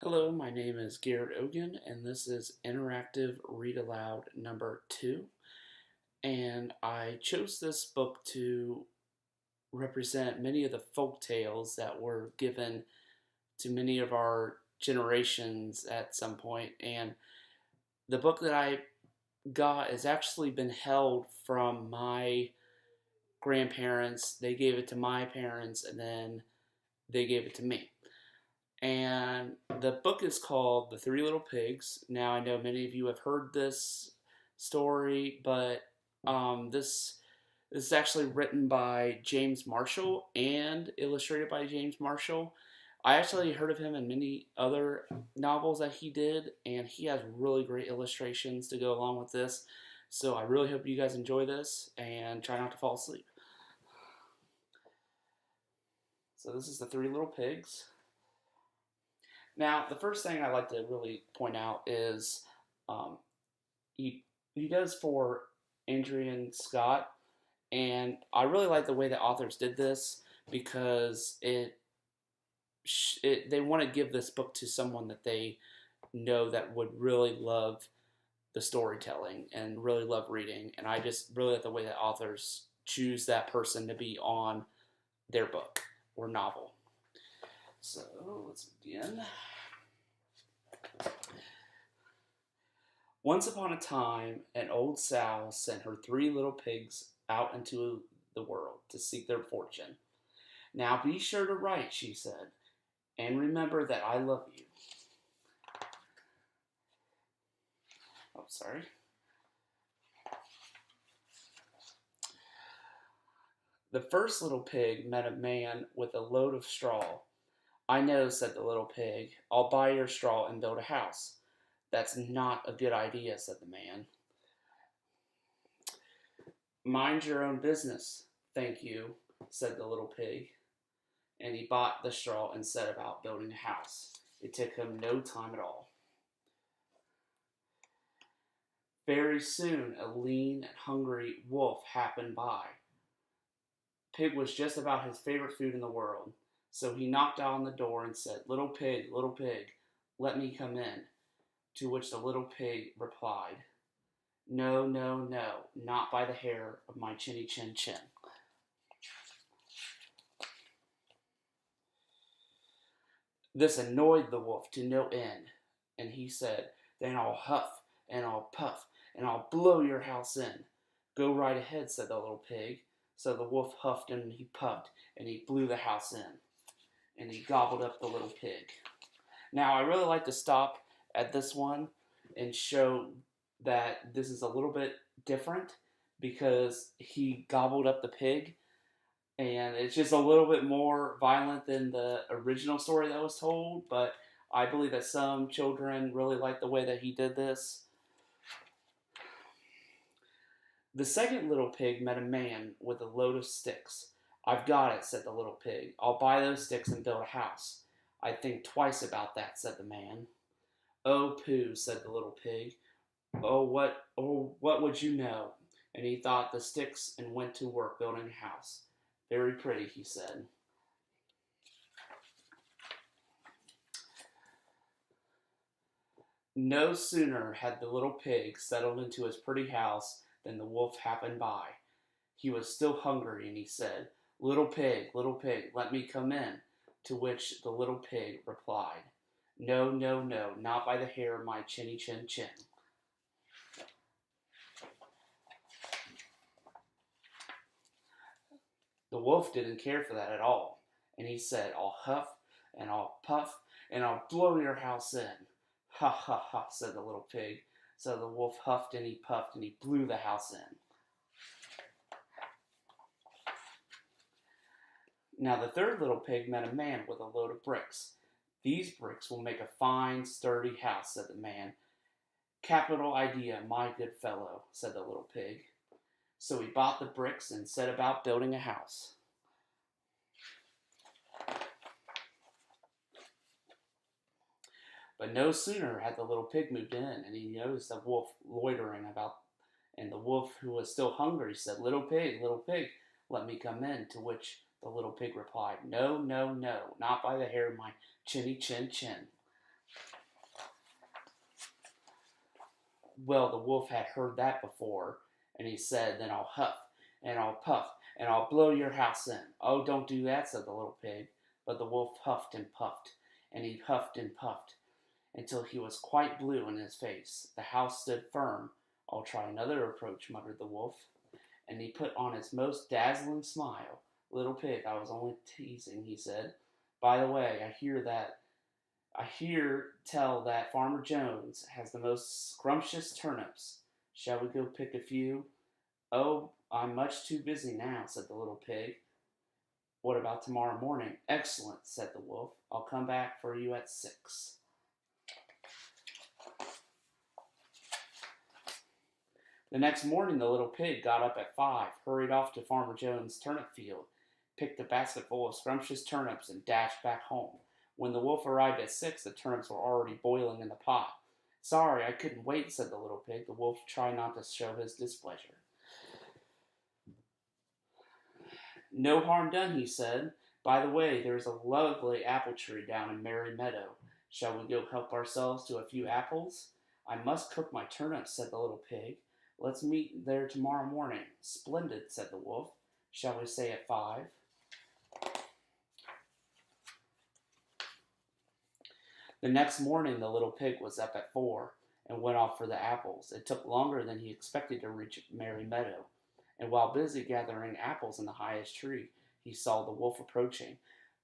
Hello, my name is Garrett Ogan, and this is Interactive Read Aloud number 2. And I chose this book to represent many of the folk tales that were given to many of our generations at some point. And the book that I got has actually been held from my grandparents. They gave it to my parents, and then they gave it to me. And the book is called The Three Little Pigs. Now, I know many of you have heard this story, but this is actually written by James Marshall and illustrated by James Marshall. I actually heard of him in many other novels that he did, and he has really great illustrations to go along with this. So I really hope you guys enjoy this and try not to fall asleep. So this is The Three Little Pigs. Now, the first thing I like to really point out is um, he does for Adrian Scott, and I really like the way the authors did this because they want to give this book to someone that they know that would really love the storytelling and really love reading, and I just really like the way that authors choose that person to be on their book or novel. So let's begin. Once upon a time, an old sow sent her three little pigs out into the world to seek their fortune. Now be sure to write, she said, and remember that I love you. Oh, sorry. The first little pig met a man with a load of straw. I know, said the little pig. I'll buy your straw and build a house. That's not a good idea, said the man. Mind your own business, thank you, said the little pig. And he bought the straw and set about building a house. It took him no time at all. Very soon a lean and hungry wolf happened by. Pig was just about his favorite food in the world, so he knocked on the door and said, little pig, let me come in. To which the little pig replied, no, no, no, not by the hair of my chinny chin chin. This annoyed the wolf to no end, and he said, then I'll huff and I'll puff and I'll blow your house in. Go right ahead, said the little pig. So the wolf huffed and he puffed and he blew the house in, and he gobbled up the little pig. Now I really like to stop at this one and show that this is a little bit different because he gobbled up the pig, and it's just a little bit more violent than the original story that was told, but I believe that some children really like the way that he did this. The second little pig met a man with a load of sticks. I've got it, said the little pig. I'll buy those sticks and build a house. I'd think twice about that, said the man. Oh, pooh, said the little pig. What would you know? And he thought the sticks and went to work building a house. Very pretty, he said. No sooner had the little pig settled into his pretty house than the wolf happened by. He was still hungry, and he said, little pig, let me come in. To which the little pig replied, no, no, no, not by the hair of my chinny chin chin. The wolf didn't care for that at all, and he said, I'll huff and I'll puff and I'll blow your house in. Ha ha ha, said the little pig. So the wolf huffed and he puffed and he blew the house in. Now the third little pig met a man with a load of bricks. These bricks will make a fine, sturdy house, said the man. Capital idea, my good fellow, said the little pig. So he bought the bricks and set about building a house. But no sooner had the little pig moved in, and he noticed the wolf loitering about, and the wolf, who was still hungry, said, little pig, let me come in. To which the little pig replied, no, no, no, not by the hair of my chinny chin chin. Well, the wolf had heard that before, and he said, "Then I'll huff, and I'll puff, and I'll blow your house in." "Oh, don't do that," said the little pig. But the wolf huffed and puffed, and he huffed and puffed, until he was quite blue in his face. The house stood firm. "I'll try another approach," muttered the wolf, and he put on his most dazzling smile. "Little pig, I was only teasing," he said. "By the way, I hear tell that Farmer Jones has the most scrumptious turnips. Shall we go pick a few?" "Oh, I'm much too busy now," said the little pig. "What about tomorrow morning?" "Excellent," said the wolf. "I'll come back for you at 6." The next morning the little pig got up at 5, hurried off to Farmer Jones' turnip field, picked a basket full of scrumptious turnips, and dashed back home. When the wolf arrived at 6, the turnips were already boiling in the pot. "Sorry, I couldn't wait," said the little pig. The wolf tried not to show his displeasure. "No harm done," he said. "By the way, there's a lovely apple tree down in Merry Meadow. Shall we go help ourselves to a few apples?" "I must cook my turnips," said the little pig. "Let's meet there tomorrow morning." "Splendid," said the wolf. "Shall we say at 5?" The next morning the little pig was up at 4 and went off for the apples. It took longer than he expected to reach Merry Meadow, and while busy gathering apples in the highest tree, he saw the wolf approaching.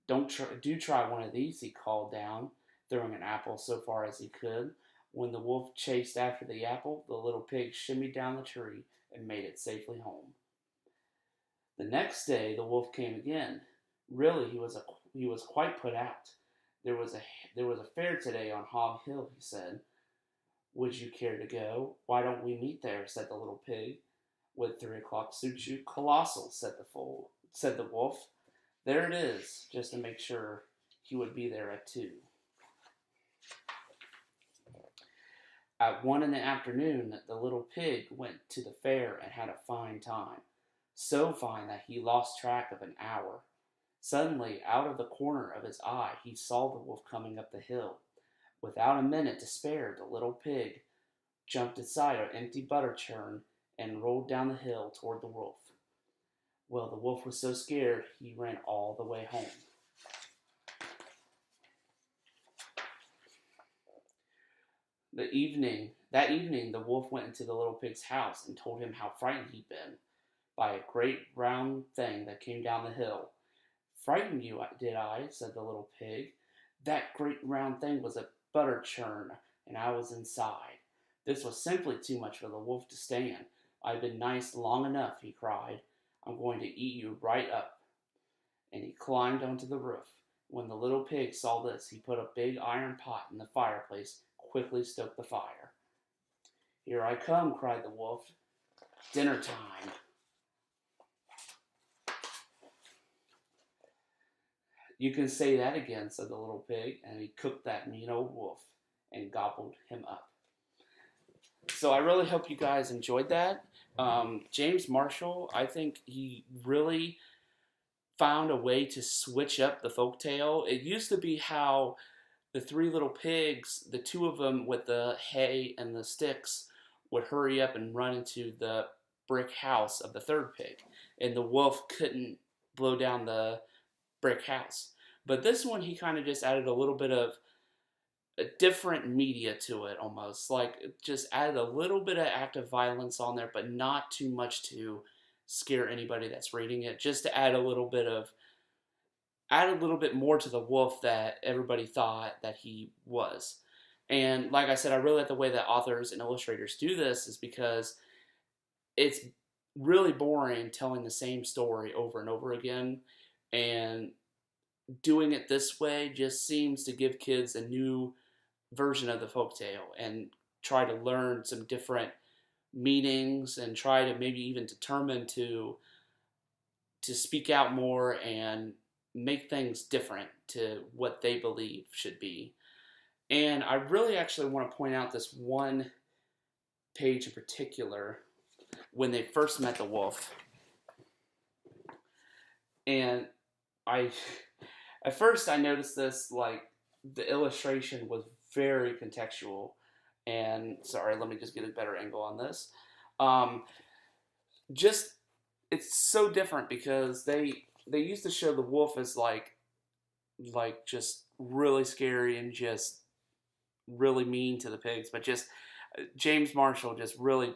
Do try one of these," he called down, throwing an apple so far as he could. When the wolf chased after the apple, the little pig shimmied down the tree and made it safely home. The next day the wolf came again. Really, he was quite put out. There was a fair today on Hog Hill," he said. "Would you care to go?" "Why don't we meet there?" said the little pig. "Would 3 o'clock suit you?" "Colossal," said the wolf. "There it is," just to make sure he would be there at 2. At 1 in the afternoon, the little pig went to the fair and had a fine time. So fine that he lost track of an hour. Suddenly, out of the corner of his eye, he saw the wolf coming up the hill. Without a minute to spare, the little pig jumped inside an empty butter churn and rolled down the hill toward the wolf. Well, the wolf was so scared he ran all the way home. That evening, the wolf went into the little pig's house and told him how frightened he'd been by a great round thing that came down the hill. "Frightened you, did I?" said the little pig. "That great round thing was a butter churn, and I was inside." This was simply too much for the wolf to stand. "I've been nice long enough," he cried. "I'm going to eat you right up." And he climbed onto the roof. When the little pig saw this, he put a big iron pot in the fireplace, quickly stoked the fire. "Here I come," cried the wolf. "Dinner time." "You can say that again," said the little pig, and he cooked that mean old wolf and gobbled him up. So I really hope you guys enjoyed that. James Marshall, I think he really found a way to switch up the folktale. It used to be how the 3 little pigs, the 2 of them with the hay and the sticks, would hurry up and run into the brick house of the 3rd pig, and the wolf couldn't blow down the brick house. But this one, he kind of just added a little bit of a different media to it, almost like it just added a little bit of active violence on there, but not too much to scare anybody that's reading it. Just to add a little bit more to the wolf that everybody thought that he was. And like I said, I really like the way that authors and illustrators do this, is because it's really boring telling the same story over and over again, and doing it this way just seems to give kids a new version of the folktale and try to learn some different meanings and try to maybe even determine to speak out more and make things different to what they believe should be. And I really actually want to point out this one page in particular when they first met the wolf. And at first I noticed this, like, the illustration was very contextual. And sorry, let me just get a better angle on this. Um, just it's so different because they used to show the wolf as like just really scary and just really mean to the pigs, but just James Marshall just really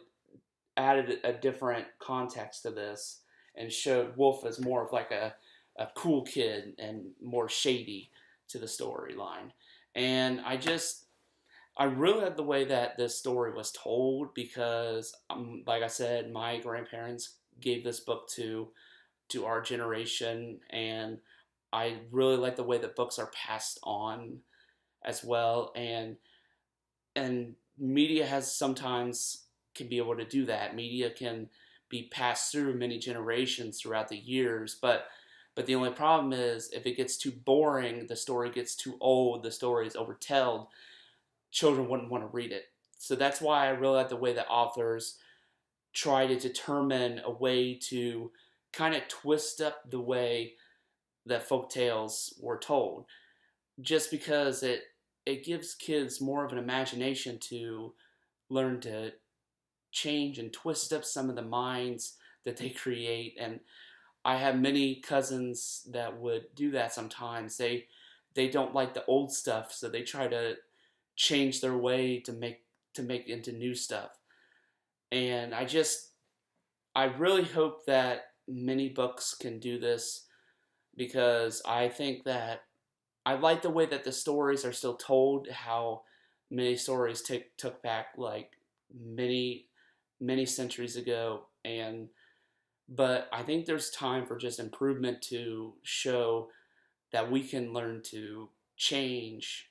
added a different context to this and showed Wolf as more of like a cool kid and more shady to the storyline. And I really like the way that this story was told because, like I said, my grandparents gave this book to our generation, and I really like the way that books are passed on as well. And media has sometimes can be able to do that. Media can be passed through many generations throughout the years, but the only problem is if it gets too boring, the story gets too old, the story is overtold, children wouldn't want to read it. So that's why I really like the way that authors try to determine a way to kind of twist up the way that folk tales were told, just because it gives kids more of an imagination to learn to change and twist up some of the minds that they create. And I have many cousins that would do that sometimes. They don't like the old stuff, so they try to change their way to make into new stuff. And I really hope that many books can do this because I think that I like the way that the stories are still told, how many stories took back like many many centuries ago, and but I think there's time for just improvement to show that we can learn to change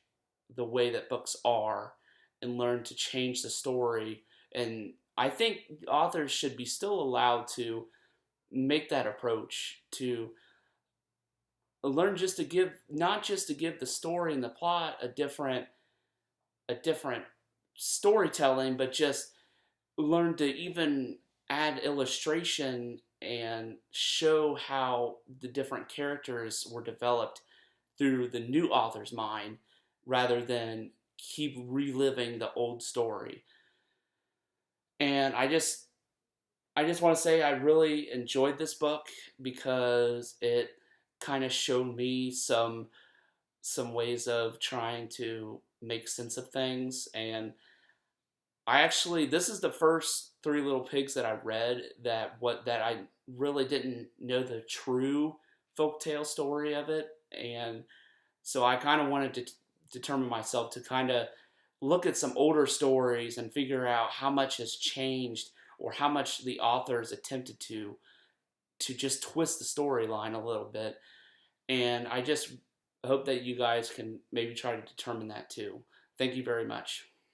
the way that books are and learn to change the story. And I think authors should be still allowed to make that approach to learn just to give not just to give the story and the plot a different storytelling, but just learn to even add illustration and show how the different characters were developed through the new author's mind rather than keep reliving the old story. And I just want to say I really enjoyed this book because it kind of showed me some ways of trying to make sense of things. And I actually this is the first Three Little Pigs that I read that I really didn't know the true folktale story of it. And so I kind of wanted to determine myself to kind of look at some older stories and figure out how much has changed or how much the authors attempted to just twist the storyline a little bit. And I just hope that you guys can maybe try to determine that too. Thank you very much.